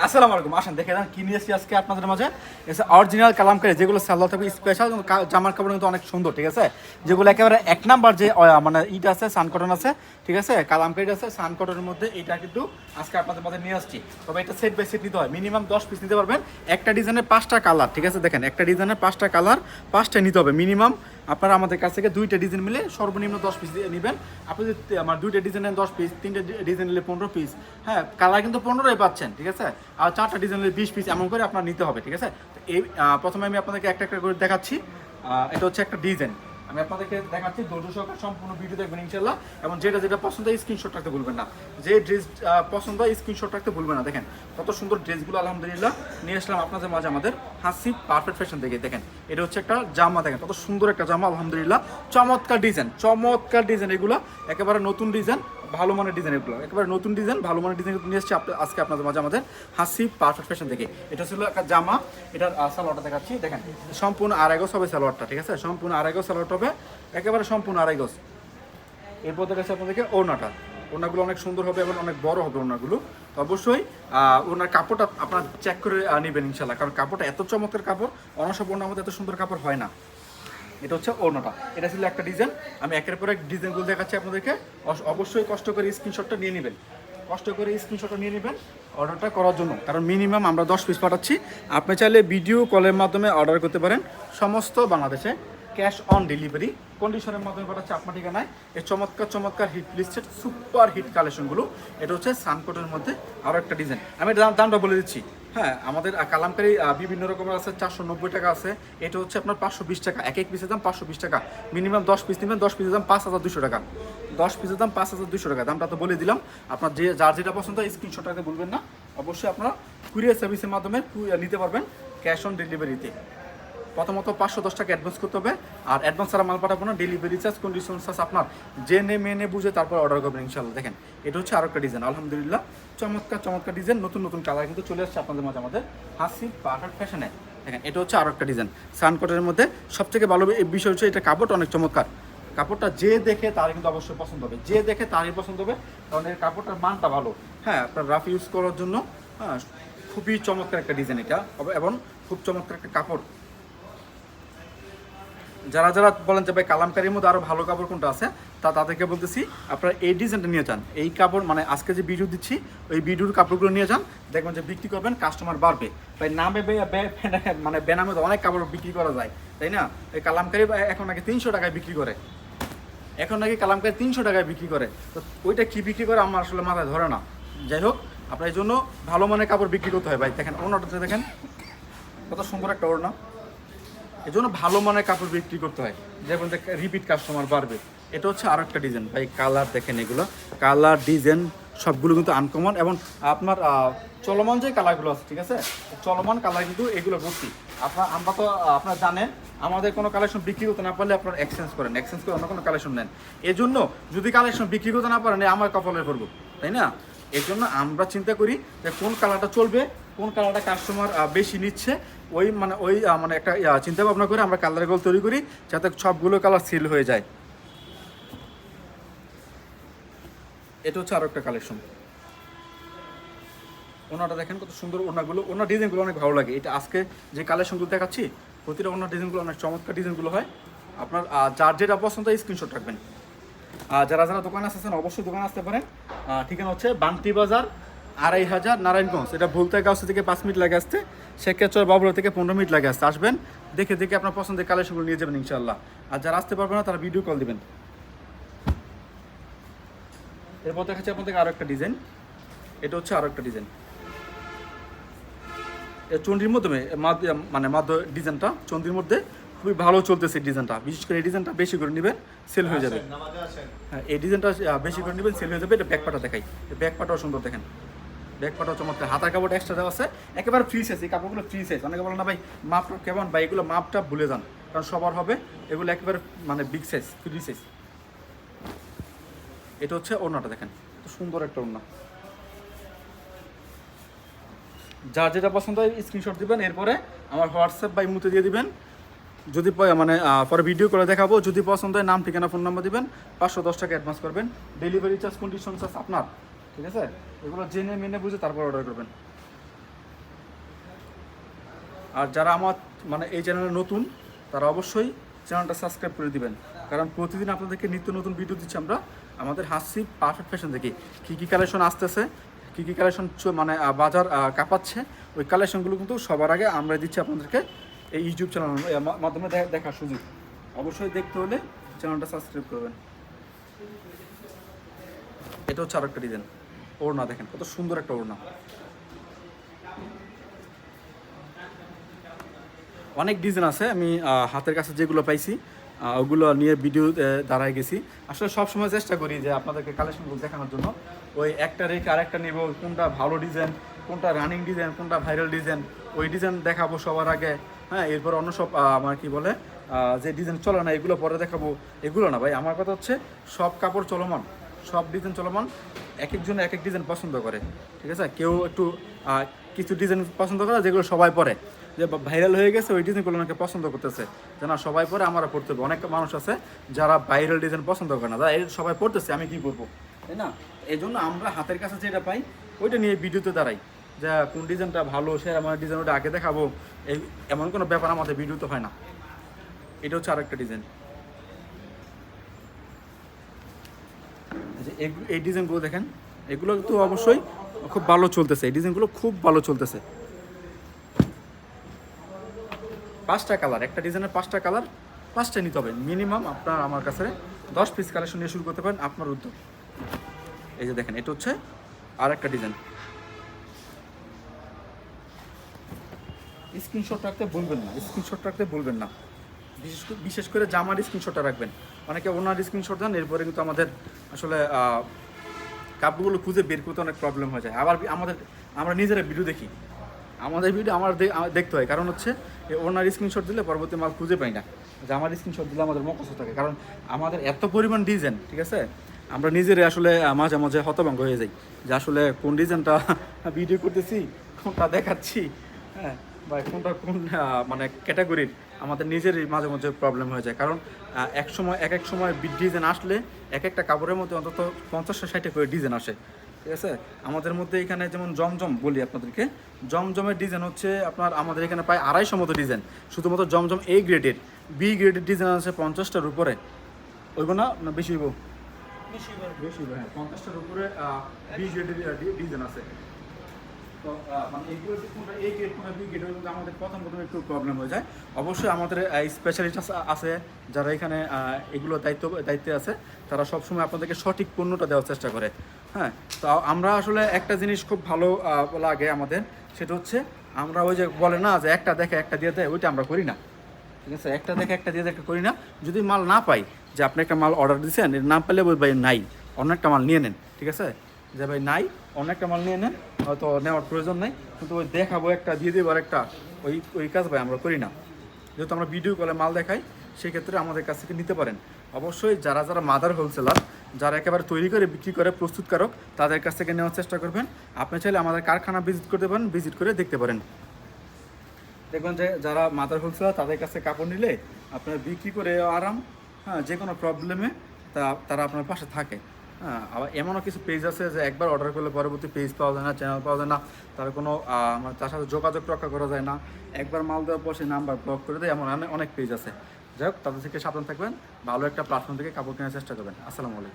আসসালামু আলাইকুম। আসেন দেখে দেন কি নিয়ে এসেছি আজকে আপনাদের মাঝে। এসে অরিজিনাল কালামকারী যেগুলো সালোয়ার থাকবে স্পেশাল জামার কাপড় কিন্তু অনেক সুন্দর, ঠিক আছে। যেগুলো একেবারে এক নাম্বার যে মানে ইটা আছে সান কটন আছে, ঠিক আছে, কালামকারী আছে সান কটনের মধ্যে, এটা কিন্তু আজকে আপনাদের মাঝে নিয়ে আসছি। তবে এটা সেট বাই সেট নিতে হয়, মিনিমাম 10 পিস নিতে পারবেন। একটা ডিজাইনের 5টা কালার, ঠিক আছে, দেখেন একটা ডিজাইনের 5টা কালার 5টা নিতে হবে মিনিমাম। আপনারা আমাদের কাছ থেকে 2টা ডিজাইন মিলে সর্বনিম্ন 10 পিস দিয়ে নেবেন। আপনি যদি আমার 2টা ডিজাইনের 10 পিস, 3টে ডিজাইন নিলে 15 পিস, হ্যাঁ কালার কিন্তু 15টাই পাচ্ছেন, ঠিক আছে। আর 4টা ডিজাইন নিলে 20 পিস এমন করে আপনার নিতে হবে, ঠিক আছে। তো এই প্রথমে আমি আপনাদেরকে একটা একটা করে দেখাচ্ছি। এটা হচ্ছে একটা ডিজাইন, আমি আপনাদেরকে দেখাচ্ছি, ধৈর্য সহকারে সম্পূর্ণ ভিডিও দেখবেন ইনশাল্লাহ। এবং যেটা যেটা পছন্দ হয় স্ক্রিনশট রাখতে ভুলবেন না, যে ড্রেস পছন্দ হয় স্ক্রিনশট রাখতে ভুলবেন না। দেখেন কত সুন্দর ড্রেসগুলো আলহামদুলিল্লাহ নিয়ে আসলাম আপনাদের মাঝে আমাদের হাসি পারফেক্ট ফ্যাশন থেকে। দেখেন এটা হচ্ছে একটা জামা, দেখেন কত সুন্দর একটা জামা আলহামদুলিল্লাহ, চমৎকার ডিজাইন এগুলো একেবারে নতুন ডিজাইন, ভালো মানের ডিজাইন, এগুলো একেবারে নতুন ডিজাইন, ভালো মানের ডিজাইন নিয়ে এসেছি আজকে আপনাদের মাঝে আমাদের হাসি পারফেক্ট ফ্যাশন থেকে। এটা ছিল একটা জামা, এটার সালোয়ারটা দেখাচ্ছি, দেখেন সম্পূর্ণ আড়াই গজ হবে সালোয়ারটা, ঠিক আছে, সম্পূর্ণ আড়াই গজ সালোয়ারটা হবে, একেবারে সম্পূর্ণ আড়াই গজ। এরপর দেখাচ্ছি আপনাদেরকে ওড়নাগুলো অনেক সুন্দর হবে এবং অনেক বড় হবে ওড়নাগুলো। তো অবশ্যই ওনার কাপড়টা আপনারা চেক করে নেবেন ইনশাল্লাহ, কারণ কাপড়টা এত চমৎকার কাপড়, অন্য সব ওড়নার মধ্যে এত সুন্দর কাপড় হয় না। এটা হচ্ছে ওড়নাটা, এটা ছিল একটা ডিজাইন। আমি একের পর এক ডিজাইনগুলো দেখাচ্ছি আপনাদেরকে। অবশ্যই কষ্ট করে স্ক্রিনশটটা নিয়ে নেবেন, অর্ডারটা করার জন্য, কারণ মিনিমাম আমরা 10 পিস পাঠাচ্ছি। আপনি চাইলে ভিডিও কলের মাধ্যমে অর্ডার করতে পারেন সমস্ত বাংলাদেশে, ক্যাশ অন ডেলিভারি কন্ডিশনের মাধ্যমে পাঠাচ্ছে আপনার ঠিকানায়। এই চমৎকার হিট লিস্টেড সুপার হিট কালেকশনগুলো। এটা হচ্ছে সানকোটের মধ্যে আরও একটা ডিজাইন, আমি দামটা বলে দিচ্ছি। হ্যাঁ, আমাদের কালামকারী বিভিন্ন রকমের আছে, 490 টাকা আছে, এটা হচ্ছে আপনার 520 টাকা, এক পিসের দাম 520 টাকা। মিনিমাম 10 পিস নেবেন, 10 পিসের দাম 5200 টাকা, 10 পিসের দাম 5200 টাকা। দামটা তো বলে দিলাম। আপনার যার যেটা পছন্দ হয় স্ক্রিনশট রাখতে ভুলবেন না। অবশ্যই আপনারা কুরিয়ার সার্ভিসের মাধ্যমে নিতে পারবেন ক্যাশ অন ডেলিভারিতে। প্রথমত 510 টাকা অ্যাডভান্স করতে হবে, আর অ্যাডভান্স ছাড়া মাল পাঠাবো না। ডেলিভারি চার্জ কন্ডিশন চার্জ আপনার জেনে মেনে বুঝে তারপর অর্ডার করবেন ইনশাল্লাহ। দেখেন এটা হচ্ছে আরও একটা ডিজাইন, আলহামদুলিল্লাহ চমৎকার ডিজাইন, নতুন কালার কিন্তু চলে আসছে আপনাদের মাঝে আমাদের হাসি পারফেক্ট ফ্যাশনে। দেখেন এটা হচ্ছে আরও একটা ডিজাইন সানকটের মধ্যে। সবথেকে ভালো বিষয় হচ্ছে এটা কাপড়টা অনেক চমৎকার, কাপড়টা যে দেখে তার কিন্তু অবশ্যই পছন্দ হবে, যে দেখে তারই পছন্দ হবে, কারণ এর কাপড়টার মানটা ভালো। হ্যাঁ, আপনার রাফ ইউজ করার জন্য হ্যাঁ খুবই চমৎকার একটা ডিজাইন এটা, এবং খুব চমৎকার একটা কাপড়। যারা বলেন যে ভাই কালামকারীর মধ্যে আরও ভালো কাপড় কোনটা আছে, তাদেরকে বলতেছি আপনারা এই ডিজাইনটা নিয়ে যান। এই কাপড় মানে আজকে যে ভিডিও দিচ্ছি ওই ভিডিওর কাপড়গুলো নিয়ে যান, দেখবেন যে বিক্রি করবেন, কাস্টমার বাড়বে। ভাই নামে মানে বেনামে তো অনেক কাপড় বিক্রি করা যায়, তাই না। এই কালামকারী এখন নাকি 300 টাকায় বিক্রি করে, কালামকারী 300 টাকায় বিক্রি করে। তো ওইটা কি বিক্রি করে আমার আসলে মাথায় ধরে না। যাই হোক, আপনার এই জন্য ভালো মানের কাপড় বিক্রি করতে হয় ভাই। দেখেন ওড়নাটা দেখেন কত সুন্দর একটা ওড়না, এই জন্য ভালো মানের কাপড় বিক্রি করতে হয়, যেমন রিপিট কাস্টমার বাড়বে। এটা হচ্ছে আরও একটা ডিজাইন ভাই, কালার দেখেন, এগুলো কালার ডিজাইন সবগুলো কিন্তু আনকমন, এবং আপনার চলমান যে কালারগুলো আছে, ঠিক আছে, চলমান কালার কিন্তু এগুলো ভর্তি। আমরা তো আপনারা জানেন আমাদের কোনো কালেকশন বিক্রি করতে না পারলে আপনারা এক্সচেঞ্জ করে অন্য কোনো কালেকশন নেন। এই জন্য যদি কালেকশন বিক্রি করতে না পারেন আমার কপালে করবো, তাই না। এর জন্য আমরা চিন্তা করি যে কোন কালারটা চলবে, কোন কালারটা কাস্টমার বেশি নিচ্ছে, ওই একটা চিন্তা ভাবনা করে আমরা কালারগুলো তৈরি করি যাতে সবগুলো কালার সিল হয়ে যায়। এটা হচ্ছে আরও একটা কালেকশন। ওনাটা দেখেন কত সুন্দর, ওনার ডিজাইনগুলো অনেক ভালো লাগে। এটা আজকে যে কালেকশনগুলো দেখাচ্ছি প্রতিটা ওনার ডিজাইনগুলো অনেক চমৎকার ডিজাইনগুলো হয়। আপনার যার যেটা পছন্দ হয় স্ক্রিনশট রাখবেন। যারা দোকানে আসতেছেন অবশ্যই দোকানে আসতে পারেন। ঠিকানা হচ্ছে বান্টি বাজার 2500 নারায়ণগঞ্জ। এটা ভুলতে গাছ থেকে 5 মিনিট লাগে আসতে, শেখেচর বাবুরা থেকে 15 মিনিট লাগে আসতে। আসবেন, দেখে আপনার পছন্দের কালেকশনগুলো নিয়ে যাবেন ইনশাল্লাহ। আর যারা আসতে পারবেন না তারা ভিডিও কল দিবেন। এরপর দেখাচ্ছি আপনাদের আরও একটা ডিজাইন, এটা হচ্ছে আরও একটা ডিজাইন চন্ডির মধ্যে, ডিজাইনটা চন্ডির মধ্যে খুবই ভালো চলতেছে ডিজাইনটা। বিশেষ করে এই ডিজাইনটা বেশি করে নেবেন, সেল হয়ে যাবে। হ্যাঁ, এই ডিজাইনটা বেশি করে নেবেন, সেল হয়ে যাবে। এটা ব্যাকপাটা দেখাই, ব্যাকপাটাও সুন্দর দেখেন, ব্যাকপাটাও চমৎকার। হাতার কাপড় এক্সট্রা দেওয়া আছে, একেবারে ফ্রি সাইজ। এই কাপড়গুলো ফ্রি সাইজ। অনেকে বলেন না ভাই মাপটা কেমন, ভাই এগুলো মাপটা ভুলে যান, কারণ সবার হবে এগুলো একেবারে বিগ সাইজ, ফ্রি সাইজ। এটা হচ্ছে ওড়নাটা দেখেন, সুন্দর একটা ওড়না। যার যেটা পছন্দ হয় স্ক্রিনশট দিবেন, এরপরে আমার হোয়াটসঅ্যাপ বা ইমোতে দিয়ে দিবেন। যদি পরে ভিডিও করে দেখাবো, যদি পছন্দ হয় নাম ঠিকানা ফোন নাম্বার দিবেন, 510 টাকা অ্যাডভান্স করবেন। ডেলিভারি চার্জ কন্ডিশন চার্জ আপনার, ঠিক আছে। এগুলো জেনে মেনে বুঝে তারপর অর্ডার করবেন। আর যারা আমার মানে এই চ্যানেলে নতুন তারা অবশ্যই চ্যানেলটা সাবস্ক্রাইব করে দিবেন, কারণ প্রতিদিন আপনাদেরকে নিত্য নতুন ভিডিও দিচ্ছি আমরা আমাদের হাসিব পারফেক্ট ফ্যাশন থেকে। কী কী কালেকশন আসতেছে, কী কী কালেকশন মানে বাজার কাঁপাচ্ছে, ওই কালেকশনগুলো কিন্তু সবার আগে আমরা দিচ্ছি আপনাদেরকে এই ইউটিউব চ্যানেলের মাধ্যমে দেখার সুযোগ। অবশ্যই দেখতে হলে চ্যানেলটা সাবস্ক্রাইব করবেন। এটা হচ্ছে আরেকটা ডিজাইন, ওড়না দেখেন কত সুন্দর একটা ওড়না। অনেক ডিজাইন আছে, আমি হাতের কাছে যেগুলো পাইছি ওগুলো নিয়ে ভিডিও দাঁড়ায় গেছি। আসলে সবসময় চেষ্টা করি যে আপনাদেরকে কালেকশনগুলো দেখানোর জন্য, ওই একটা রেখে আরেকটা নেব, কোনটা ভালো ডিজাইন, কোনটা রানিং ডিজাইন, কোনটা ভাইরাল ডিজাইন, ওই ডিজাইন দেখাবো সবার আগে। হ্যাঁ, এরপর অন্য সব আমার কি বলে যে ডিজাইন চলে না এগুলো পরে দেখাবো, এগুলো না ভাই। আমার কথা হচ্ছে সব কাপড় চলমান, সব ডিজাইন চলমান, এক একজন এক এক ডিজাইন পছন্দ করে, ঠিক আছে। কেউ একটু কিছু ডিজাইন পছন্দ করে যেগুলো সবাই পরে, যে ভাইরাল হয়ে গেছে ওই ডিজাইনগুলো অনেকে পছন্দ করতেছে, যে না সবাই পরে আমরা পড়তে হবে। অনেক মানুষ আছে যারা ভাইরাল ডিজাইন পছন্দ করে না, এই সবাই পড়তেছে আমি কি করবো, তাই না। এই জন্য আমরা হাতের কাছে যেটা পাই ওইটা নিয়ে ভিডিওতে দাঁড়াই, যে কোন ডিজাইনটা ভালো সে আমার ডিজাইন ওটা আগে দেখাবো, এই এমন কোনো ব্যাপার আমাদের ভিডিওতে হয় না। এটা হচ্ছে আরেকটা ডিজাইন, যে এই ডিজাইনগুলো দেখেন, এগুলো তো অবশ্যই খুব ভালো চলতেছে, এই ডিজাইনগুলো খুব ভালো চলতেছে। 5টা কালার, একটা ডিজাইনের 5টা কালার, 5টা নিতে হবে মিনিমাম। আপনার আমার কাছে 10 পিস কালেকশন নিয়ে শুরু করতে পারেন, আপনার উদ্যোগ। এই যে দেখেন, এটা হচ্ছে আর একটা ডিজাইন। স্ক্রিনশট রাখতে বলবেন না, স্ক্রিনশট রাখতে বলবেন না, বিশেষ করে জামার স্ক্রিনশটটা রাখবেন। অনেকে ওনার স্ক্রিনশট দেন, এরপরে কিন্তু আমাদের আসলে কাপড়গুলো খুঁজে বের করতে অনেক প্রবলেম হয়ে যায়। আবার আমরা নিজেরা ভিডিও দেখি, আমাদের ভিডিও আমার দেখতে হয়, কারণ হচ্ছে ওনার স্ক্রিনশট দিলে পরবর্তী মাল খুঁজে পাই না। যে আমার স্ক্রিনশট দিলে আমাদের মকস থাকে, কারণ আমাদের এত পরিমাণ ডিজাইন, ঠিক আছে। আমরা নিজেরাই আসলে মাঝে মাঝে হতভম্ব হয়ে যাই, যে আসলে কোন ডিজাইনটা ভিডিও করতেছি, কোনটা দেখাচ্ছি, হ্যাঁ, বা কোনটা কোন মানে ক্যাটাগরির, আমাদের নিজেরই মাঝে মাঝে প্রবলেম হয়ে যায়। কারণ এক এক সময় ডিজাইন আসলে এক একটা কাপড়ের মধ্যে অন্তত 50-60 করে ডিজাইন আসে, ঠিক আছে। আমাদের মধ্যে এখানে যেমন জমজম বলি আপনাদেরকে, জমজমের ডিজাইন হচ্ছে আপনার আমাদের এখানে প্রায় 250 মতো ডিজাইন, শুধুমাত্র জমজম A গ্রেডের। বি গ্রেডের ডিজাইন আছে 50টার উপরে, ওইব না না বেশি হইব, বেশি হইব, হ্যাঁ 50টার উপরে বি গ্রেডের ডিজাইন আছে। তো মানে এইগুলো কোনটা A গ্রেড কোনটা বি গ্রেড, কিন্তু আমাদের প্রথম একটু প্রবলেম হয়ে যায়। অবশ্যই আমাদের স্পেশালিস্ট আছে যারা এখানে এগুলো দায়িত্বে আছে, তারা সবসময় আপনাদেরকে সঠিক পণ্যটা দেওয়ার চেষ্টা করে। হ্যাঁ, তো আমরা আসলে একটা জিনিস খুব ভালো লাগে আমাদের, সেটা হচ্ছে আমরা ওই যে বলে না যে একটা দেখে একটা দিয়ে দেয়, ওইটা আমরা করি না, ঠিক আছে। একটা দেখে একটা দিয়ে একটা করি না। যদি মাল না পাই, যে আপনি একটা মাল অর্ডার দিচ্ছেন, না পেলে ওই ভাই নাই, অন্য একটা মাল নিয়ে নেন, ঠিক আছে। যে ভাই নাই, অন্য একটা মাল নিয়ে নেন, হয়তো নেওয়ার প্রয়োজন নেই, কিন্তু ওই দেখাবো একটা দিয়ে দেবো আর একটা, ওই কাজ ভাই আমরা করি না। যেহেতু আমরা ভিডিও কলে মাল দেখাই, সেক্ষেত্রে আমাদের কাছ থেকে নিতে পারেন। অবশ্যই যারা মাদার হোলসেলার, যারা একেবারে তৈরি করে বিক্রি করে প্রস্তুতকারক, তাদের কাছ থেকে নেওয়ার চেষ্টা করবেন। আপনি চাইলে আমাদের কারখানা ভিজিট করতে পারেন, ভিজিট করে দেখতে পারেন। দেখবেন যে যারা মাদার হোলসেলার, তাদের কাছে কাপড় নিলে আপনার বিক্রি করে আরাম, হ্যাঁ, যে কোনো প্রবলেমে তারা আপনার পাশে থাকে। হ্যাঁ, আবার এমনও কিছু পেজ আছে যে একবার অর্ডার করলে পরবর্তী পেজ পাওয়া যায় না, চ্যানেল পাওয়া যায় না, তার কোনো তার সাথে যোগাযোগ রক্ষা করা যায় না, একবার মাল দেওয়ার পর সেই নাম্বার ব্লক করে দেয়, এমন অনেক পেজ আছে। যাই হোক, তাদের থেকে সাবধান থাকবেন, ভালো একটা প্ল্যাটফর্ম থেকে কাপড় কেনার চেষ্টা করবেন। আসসালামু আলাইকুম।